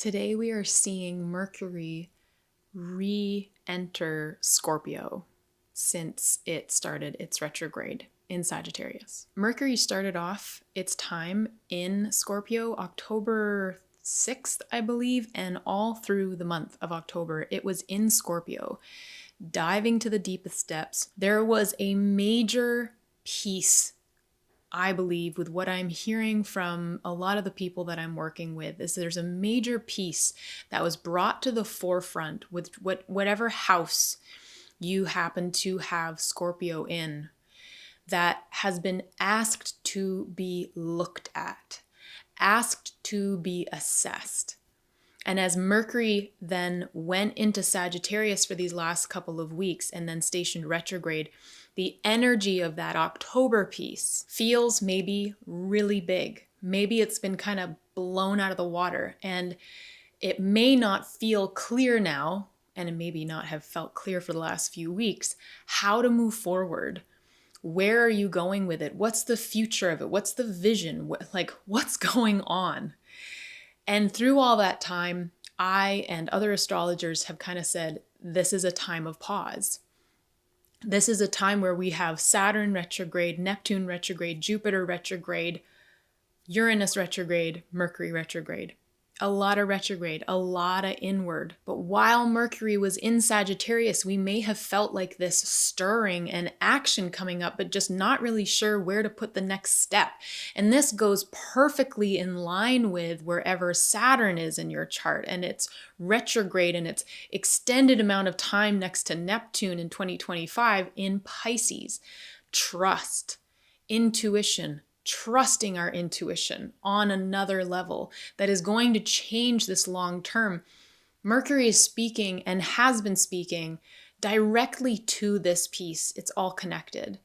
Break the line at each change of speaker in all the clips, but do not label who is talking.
Today we are seeing Mercury re-enter Scorpio since it started its retrograde in Sagittarius. Mercury started off its time in Scorpio October 6th, I believe, and all through the month of October it was in Scorpio, diving to the deepest depths. There was a major piece, I believe, with what I'm hearing from a lot of the people that I'm working with, is there's a major piece that was brought to the forefront with whatever house you happen to have Scorpio in, that has been asked to be looked at, asked to be assessed. And as Mercury then went into Sagittarius for these last couple of weeks and then stationed retrograde, the energy of that October piece feels maybe really big. Maybe it's been kind of blown out of the water, and it may not feel clear now, and it maybe not have felt clear for the last few weeks, how to move forward. Where are you going with it? What's the future of it? What's the vision? What's going on? And through all that time, I and other astrologers have kind of said, this is a time of pause. This is a time where we have Saturn retrograde, Neptune retrograde, Jupiter retrograde, Uranus retrograde, Mercury retrograde. A lot of retrograde, a lot of inward. But while Mercury was in Sagittarius, we may have felt like this stirring and action coming up, but just not really sure where to put the next step. And this goes perfectly in line with wherever Saturn is in your chart, and it's retrograde and its extended amount of time next to Neptune in 2025 in Pisces. Trust, intuition, trusting our intuition on another level that is going to change this long term. Mercury is speaking and has been speaking directly to this piece. It's all connected.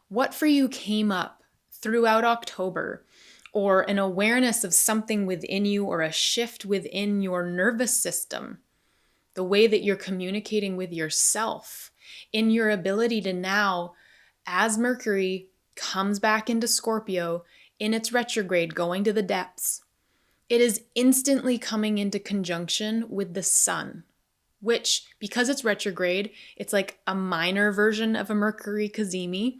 What for you came up throughout October, or an awareness of something within you, or a shift within your nervous system, the way that you're communicating with yourself, in your ability to now, as Mercury comes back into Scorpio in its retrograde, going to the depths, it is instantly coming into conjunction with the sun, which, because it's retrograde, it's like a minor version of a Mercury Cazimi.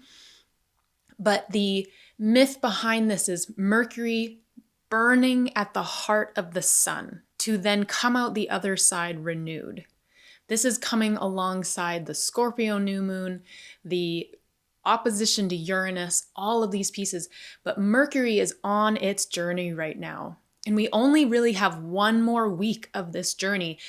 But the myth behind this is Mercury burning at the heart of the sun to then come out the other side renewed. This is coming alongside the Scorpio new moon, the opposition to Uranus, all of these pieces. But Mercury is on its journey right now. And we only really have one more week of this journey.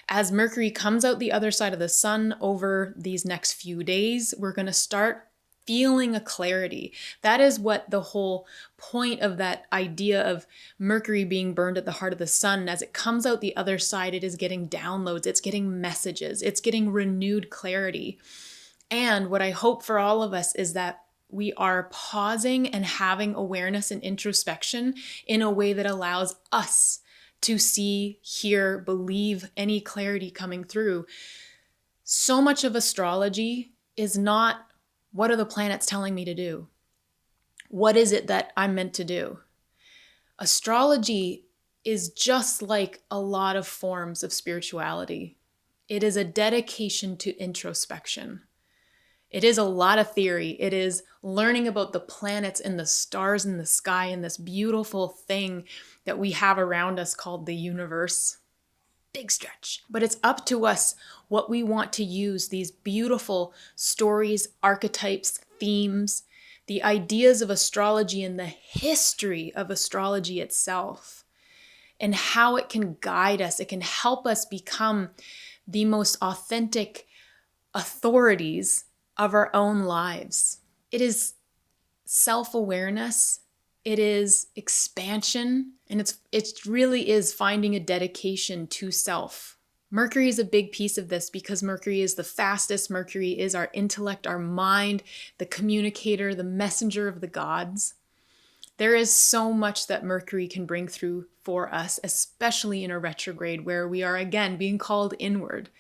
As Mercury comes out the other side of the sun over these next few days, we're going to start feeling a clarity. That is what the whole point of that idea of Mercury being burned at the heart of the sun. As it comes out the other side, it is getting downloads, it's getting messages, it's getting renewed clarity. And what I hope for all of us is that we are pausing and having awareness and introspection in a way that allows us to see, hear, believe any clarity coming through. So much of astrology is not, what are the planets telling me to do? What is it that I'm meant to do? Astrology is just like a lot of forms of spirituality. It is a dedication to introspection. It is a lot of theory. It is learning about the planets and the stars in the sky and this beautiful thing that we have around us called the universe. Big stretch. But it's up to us what we want to use these beautiful stories, archetypes, themes, the ideas of astrology and the history of astrology itself, and how it can guide us. It can help us become the most authentic authorities of our own lives. It is self-awareness, it is expansion, and it really is finding a dedication to self. Mercury is a big piece of this because Mercury is the fastest. Mercury is our intellect, our mind, the communicator, the messenger of the gods. There is so much that Mercury can bring through for us, especially in a retrograde where we are again being called inward.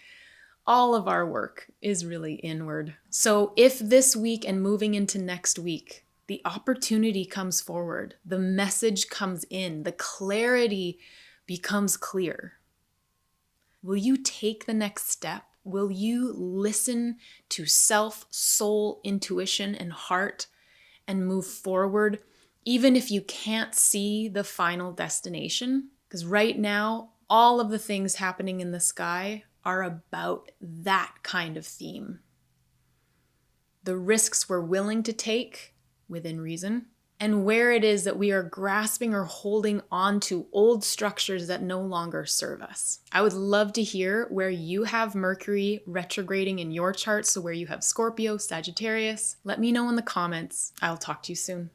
All of our work is really inward. So if this week and moving into next week, the opportunity comes forward, the message comes in, the clarity becomes clear? Will you take the next step? Will you listen to self, soul, intuition, and heart and move forward, even if you can't see the final destination? Because right now, all of the things happening in the sky are about that kind of theme. The risks we're willing to take within reason, and where it is that we are grasping or holding on to old structures that no longer serve us. I would love to hear where you have Mercury retrograding in your chart, so where you have Scorpio, Sagittarius. Let me know in the comments. I'll talk to you soon.